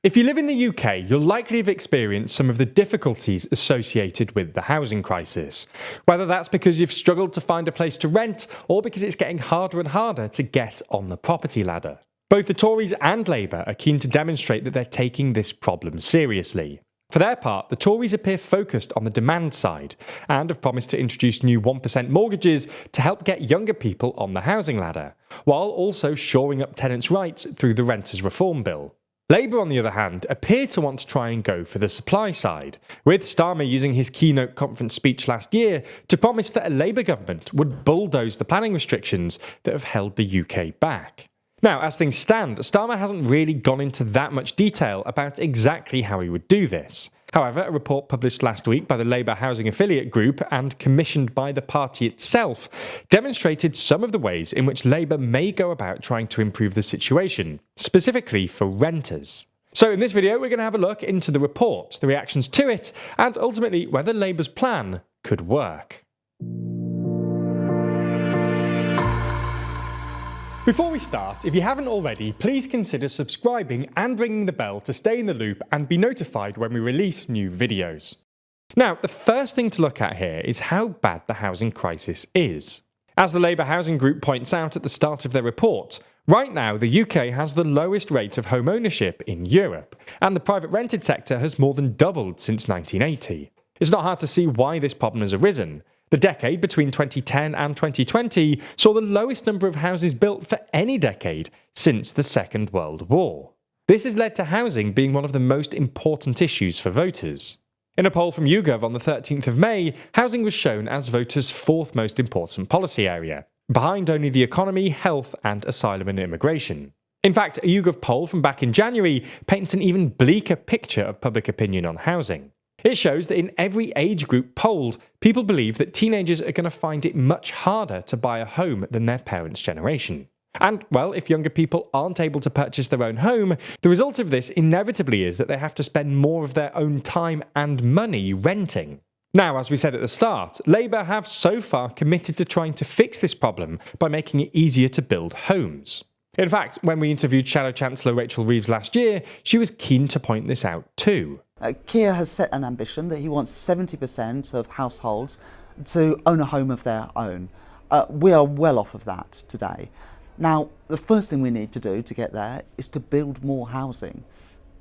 If you live in the UK, you'll likely have experienced some of the difficulties associated with the housing crisis. Whether that's because you've struggled to find a place to rent, or because it's getting harder and harder to get on the property ladder. Both the Tories and Labour are keen to demonstrate that they're taking this problem seriously. For their part, the Tories appear focused on the demand side, and have promised to introduce new 1% mortgages to help get younger people on the housing ladder, while also shoring up tenants' rights through the Renters Reform Bill. Labour, on the other hand, appear to want to try and go for the supply side, with Starmer using his keynote conference speech last year to promise that a Labour government would bulldoze the planning restrictions that have held the UK back. Now, as things stand, Starmer hasn't really gone into that much detail about exactly how he would do this. However, a report published last week by the Labour Housing Affiliate Group and commissioned by the party itself demonstrated some of the ways in which Labour may go about trying to improve the situation, specifically for renters. So in this video, we're going to have a look into the report, the reactions to it, and ultimately whether Labour's plan could work. Before we start, if you haven't already, please consider subscribing and ringing the bell to stay in the loop and be notified when we release new videos. Now, the first thing to look at here is how bad the housing crisis is. As the Labour Housing Group points out at the start of their report, right now the UK has the lowest rate of home ownership in Europe, and the private rented sector has more than doubled since 1980. It's not hard to see why this problem has arisen. The decade between 2010 and 2020 saw the lowest number of houses built for any decade since the Second World War. This has led to housing being one of the most important issues for voters. In a poll from YouGov on the 13th of May, housing was shown as voters' fourth most important policy area, behind only the economy, health, and asylum and immigration. In fact, a YouGov poll from back in January paints an even bleaker picture of public opinion on housing. It shows that in every age group polled, people believe that teenagers are going to find it much harder to buy a home than their parents' generation. And, well, if younger people aren't able to purchase their own home, the result of this inevitably is that they have to spend more of their own time and money renting. Now, as we said at the start, Labour have so far committed to trying to fix this problem by making it easier to build homes. In fact, when we interviewed Shadow Chancellor Rachel Reeves last year, she was keen to point this out too. Keir has set an ambition that he wants 70% of households to own a home of their own. We are well off of that today. Now, the first thing we need to do to get there is to build more housing.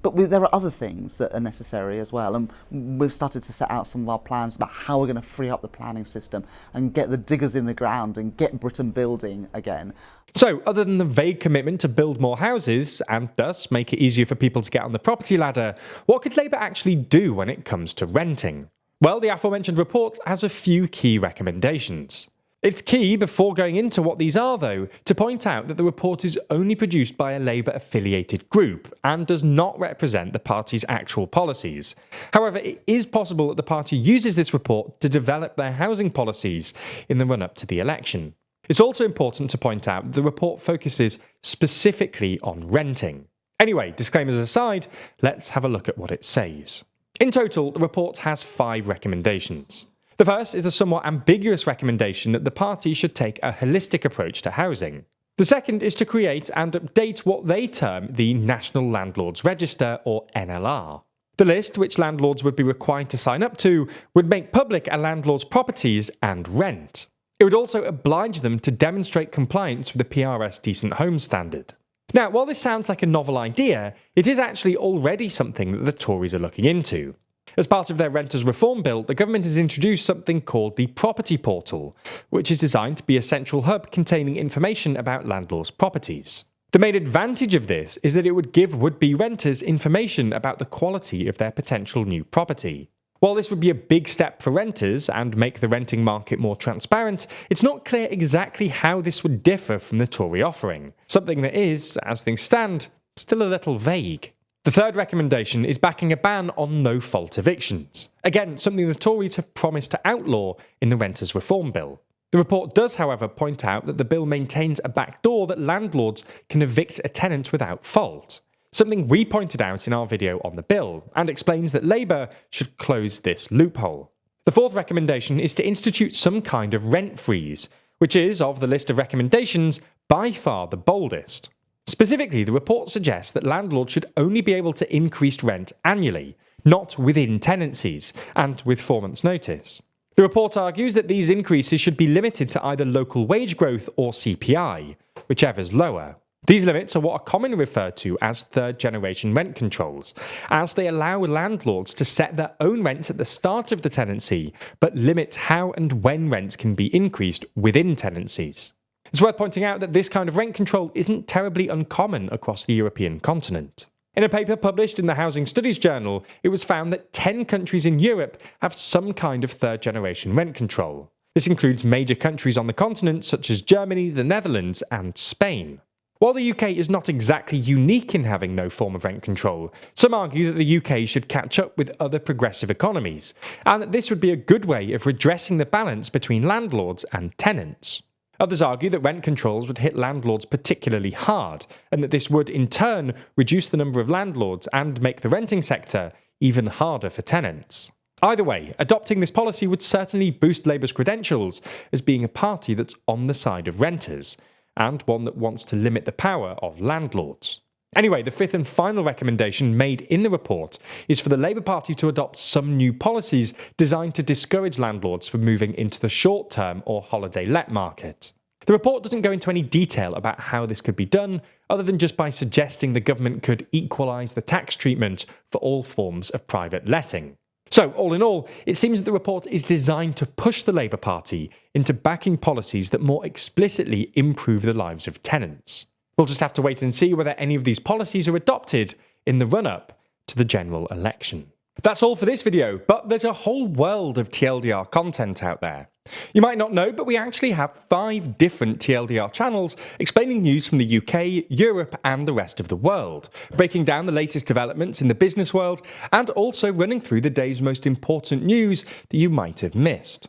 But there are other things that are necessary as well, and we've started to set out some of our plans about how we're going to free up the planning system and get the diggers in the ground and get Britain building again. So, other than the vague commitment to build more houses, and thus make it easier for people to get on the property ladder, what could Labour actually do when it comes to renting? Well, the aforementioned report has a few key recommendations. It's key, before going into what these are though, to point out that the report is only produced by a Labour-affiliated group and does not represent the party's actual policies. However, it is possible that the party uses this report to develop their housing policies in the run-up to the election. It's also important to point out that the report focuses specifically on renting. Anyway, disclaimers aside, let's have a look at what it says. In total, the report has 5 recommendations. The first is the somewhat ambiguous recommendation that the party should take a holistic approach to housing. The second is to create and update what they term the National Landlords Register, or NLR. The list, which landlords would be required to sign up to, would make public a landlord's properties and rent. It would also oblige them to demonstrate compliance with the PRS Decent Homes Standard. Now, while this sounds like a novel idea, it is actually already something that the Tories are looking into. As part of their Renters Reform Bill, the government has introduced something called the Property Portal, which is designed to be a central hub containing information about landlords' properties. The main advantage of this is that it would give would-be renters information about the quality of their potential new property. While this would be a big step for renters and make the renting market more transparent, it's not clear exactly how this would differ from the Tory offering, something that is, as things stand, still a little vague. The third recommendation is backing a ban on no-fault evictions. Again, something the Tories have promised to outlaw in the Renters Reform Bill. The report does, however, point out that the bill maintains a backdoor that landlords can evict a tenant without fault, something we pointed out in our video on the bill, and explains that Labour should close this loophole. The fourth recommendation is to institute some kind of rent freeze, which is, of the list of recommendations, by far the boldest. Specifically, the report suggests that landlords should only be able to increase rent annually, not within tenancies, and with 4 months' notice. The report argues that these increases should be limited to either local wage growth or CPI, whichever's lower. These limits are what are commonly referred to as third-generation rent controls, as they allow landlords to set their own rents at the start of the tenancy, but limit how and when rents can be increased within tenancies. It's worth pointing out that this kind of rent control isn't terribly uncommon across the European continent. In a paper published in the Housing Studies Journal, it was found that 10 countries in Europe have some kind of third-generation rent control. This includes major countries on the continent such as Germany, the Netherlands, and Spain. While the UK is not exactly unique in having no form of rent control, some argue that the UK should catch up with other progressive economies, and that this would be a good way of redressing the balance between landlords and tenants. Others argue that rent controls would hit landlords particularly hard, and that this would in turn reduce the number of landlords and make the renting sector even harder for tenants. Either way, adopting this policy would certainly boost Labour's credentials as being a party that's on the side of renters, and one that wants to limit the power of landlords. Anyway, the fifth and final recommendation made in the report is for the Labour Party to adopt some new policies designed to discourage landlords from moving into the short-term or holiday let market. The report doesn't go into any detail about how this could be done, other than just by suggesting the government could equalise the tax treatment for all forms of private letting. So, all in all, it seems that the report is designed to push the Labour Party into backing policies that more explicitly improve the lives of tenants. We'll just have to wait and see whether any of these policies are adopted in the run-up to the general election. That's all for this video, but there's a whole world of TLDR content out there. You might not know, but we actually have 5 different TLDR channels explaining news from the UK, Europe, and the rest of the world, breaking down the latest developments in the business world, and also running through the day's most important news that you might have missed.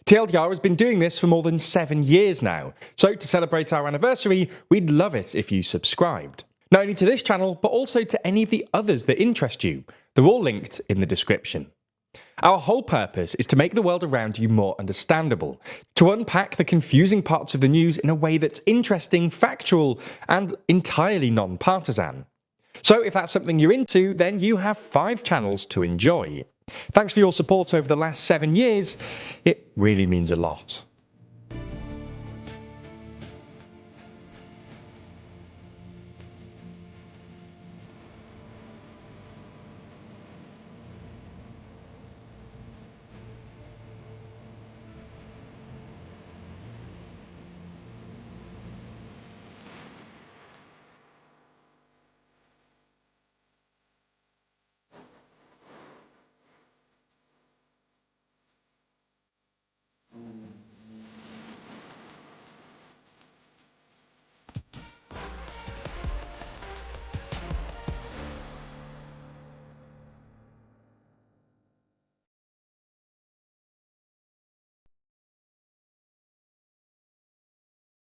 TLDR has been doing this for more than 7 years now, so to celebrate our anniversary, we'd love it if you subscribed. Not only to this channel, but also to any of the others that interest you. They're all linked in the description. Our whole purpose is to make the world around you more understandable, to unpack the confusing parts of the news in a way that's interesting, factual, and entirely non-partisan. So if that's something you're into, then you have 5 channels to enjoy. Thanks for your support over the last 7 years, it really means a lot.